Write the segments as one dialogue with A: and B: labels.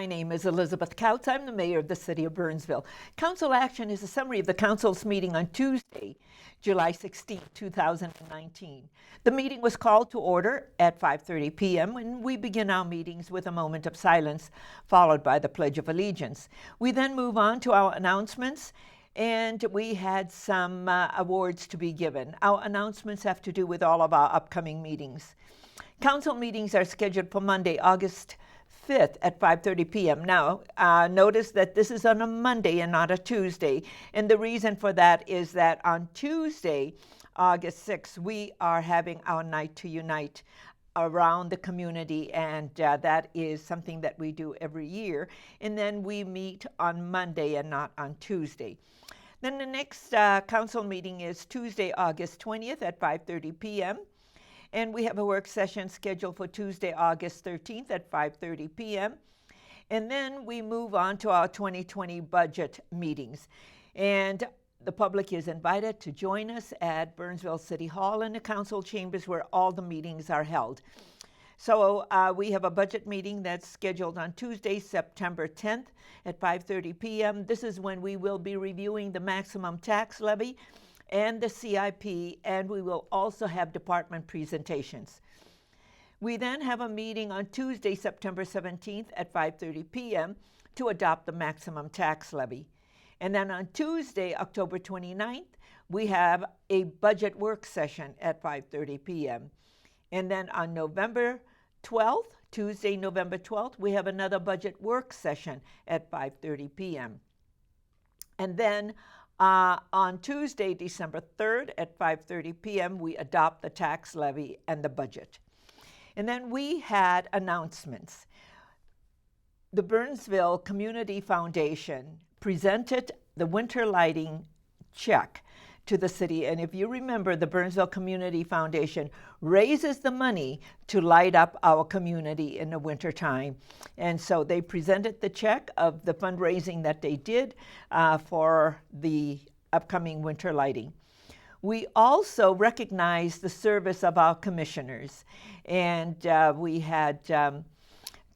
A: My name is Elizabeth Couts. I'm the mayor of the city of Burnsville. Council action is a summary of the council's meeting on Tuesday, July 16, 2019. The meeting was called to order at 5:30 p.m. and we begin our meetings with a moment of silence followed by the Pledge of Allegiance. We then move on to our announcements, and we had some awards to be given. Our announcements have to do with all of our upcoming meetings. Council meetings are scheduled for Monday, August 5th at 5:30 p.m. Now, notice that this is on a Monday and not a Tuesday. And the reason for that is that on Tuesday, August 6th, we are having our Night to Unite around the community, and that is something that we do every year. And then we meet on Monday and not on Tuesday. Then the next council meeting is Tuesday, August 20th at 5:30 p.m. And we have a work session scheduled for Tuesday, August 13th at 5:30 p.m. And then we move on to our 2020 budget meetings. And the public is invited to join us at Burnsville City Hall in the council chambers where all the meetings are held. So we have a budget meeting that's scheduled on Tuesday, September 10th at 5:30 p.m. This is when we will be reviewing the maximum tax levy and the CIP, and we will also have department presentations. We then have a meeting on Tuesday, September 17th at 5:30 p.m. to adopt the maximum tax levy. And then on Tuesday, October 29th, we have a budget work session at 5:30 p.m. And then on November 12th, Tuesday, November 12th, we have another budget work session at 5:30 p.m. And then on Tuesday, December 3rd at 5:30 p.m., we adopt the tax levy and the budget. And then we had announcements. The Burnsville Community Foundation presented the winter lighting check to the city. And if you remember, the Burnsville Community Foundation raises the money to light up our community in the wintertime. And so they presented the check of the fundraising that they did for the upcoming winter lighting. We also recognized the service of our commissioners. And we had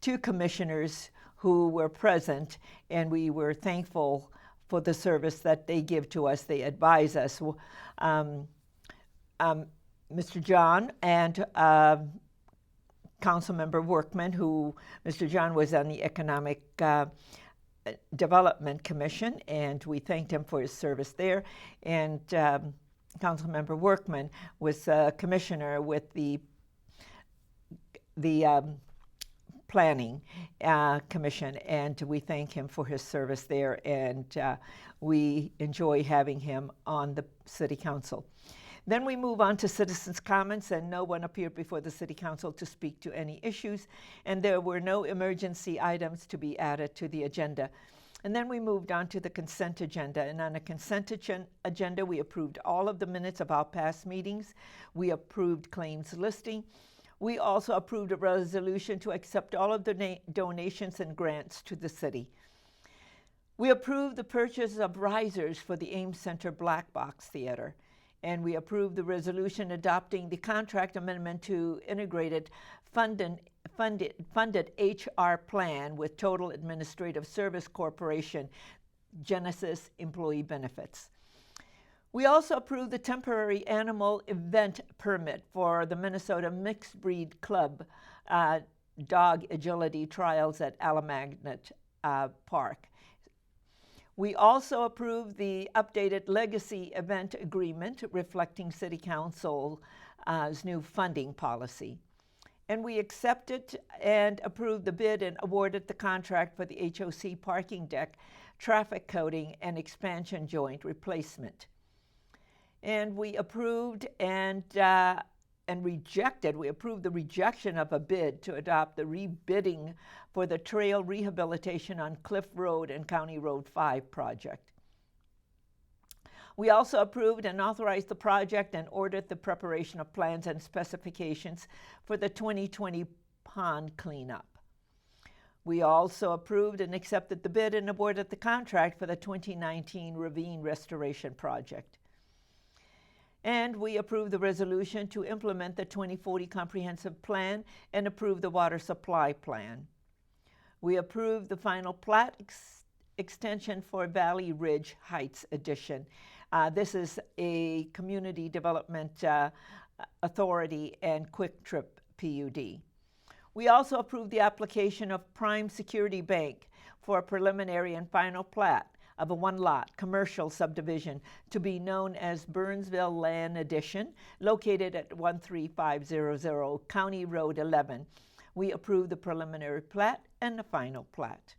A: two commissioners who were present, and we were thankful for the service that they give to us. They advise us. Mr. John and Councilmember Workman, who Mr. John was on the Economic Development Commission, and we thanked him for his service there. And Councilmember Workman was a commissioner with the Planning Commission, and we thank him for his service there, and we enjoy having him on the City Council. Then we move on to citizens' comments, and no one appeared before the City Council to speak to any issues, and there were no emergency items to be added to the agenda. And then we moved on to the consent agenda, and on the consent agenda, we approved all of the minutes of our past meetings. We approved claims listing. We also approved a resolution to accept all of the donations and grants to the city. We approved the purchase of risers for the Ames Center Black Box Theater. And we approved the resolution adopting the contract amendment to integrated funded HR plan with Total Administrative Service Corporation, Genesis Employee Benefits. We also approved the temporary animal event permit for the Minnesota Mixed Breed Club dog agility trials at Alamagnet Park. We also approved the updated legacy event agreement reflecting City Council's new funding policy. And we accepted and approved the bid and awarded the contract for the HOC parking deck, traffic coating, and expansion joint replacement. And we approved and rejected, we approved the rejection of a bid to adopt the rebidding for the trail rehabilitation on Cliff Road and County Road 5 project. We also approved and authorized the project and ordered the preparation of plans and specifications for the 2020 pond cleanup. We also approved and accepted the bid and awarded the contract for the 2019 ravine restoration project. And we approved the resolution to implement the 2040 comprehensive plan and approve the water supply plan. We approved the final plat extension for Valley Ridge Heights addition. This is a community development authority and quick trip PUD. We also approved the application of Prime Security Bank for a preliminary and final plat of a one-lot commercial subdivision to be known as Burnsville Land Addition, located at 13500 County Road 11. We approved the preliminary plat and the final plat.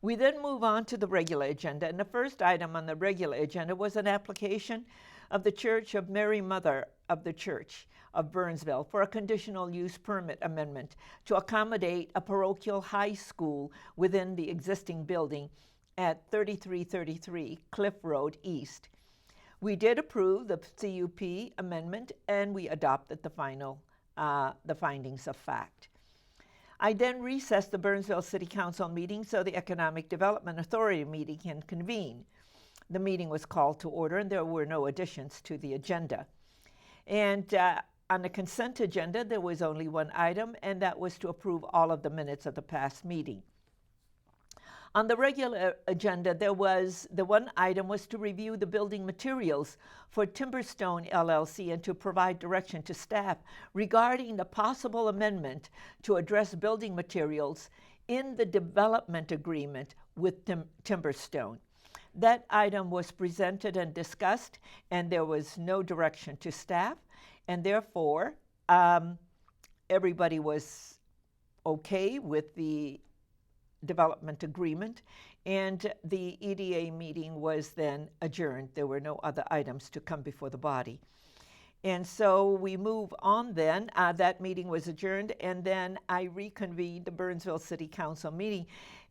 A: We then move on to the regular agenda, and the first item on the regular agenda was an application of the Church of Mary Mother of the Church of Burnsville for a conditional use permit amendment to accommodate a parochial high school within the existing building at 3333 Cliff Road East. We did approve the CUP amendment, and we adopted the findings of fact. I then recessed the Burnsville City Council meeting so the Economic Development Authority meeting can convene. The meeting was called to order, and there were no additions to the agenda. And on the consent agenda, there was only one item, and that was to approve all of the minutes of the past meeting. On the regular agenda, the one item was to review the building materials for Timberstone LLC and to provide direction to staff regarding the possible amendment to address building materials in the development agreement with Timberstone. That item was presented and discussed, and there was no direction to staff, and therefore everybody was okay with the development agreement, and the EDA meeting was then adjourned. There were no other items to come before the body. And so we move on then. That meeting was adjourned, and then I reconvened the Burnsville City Council meeting.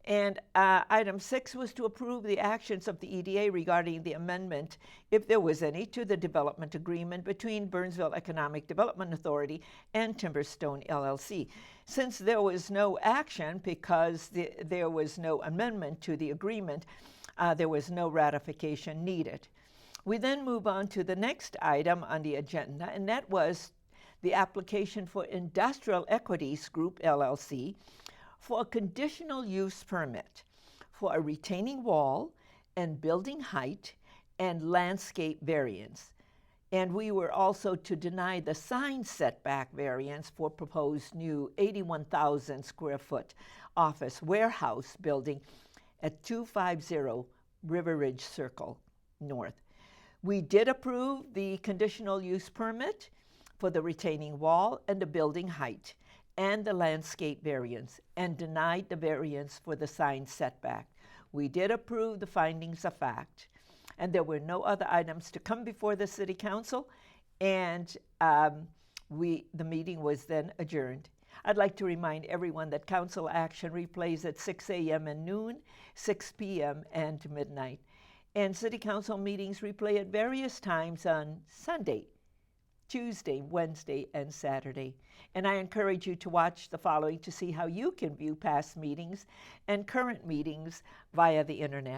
A: And item 6 was to approve the actions of the EDA regarding the amendment, if there was any, to the development agreement between Burnsville Economic Development Authority and Timberstone LLC. Since there was no action because there was no amendment to the agreement, there was no ratification needed. We then move on to the next item on the agenda, and that was the application for Industrial Equities Group LLC for a conditional use permit for a retaining wall and building height and landscape variance. And we were also to deny the sign setback variance for proposed new 81,000 square foot office warehouse building at 250 River Ridge Circle North. We did approve the conditional use permit for the retaining wall and the building height and the landscape variance, and denied the variance for the sign setback. We did approve the findings of fact, and there were no other items to come before the City Council, and the meeting was then adjourned. I'd like to remind everyone that council action replays at 6 a.m. and noon, 6 p.m. and midnight. And City Council meetings replay at various times on Sunday, Tuesday, Wednesday, and Saturday. And I encourage you to watch the following to see how you can view past meetings and current meetings via the internet.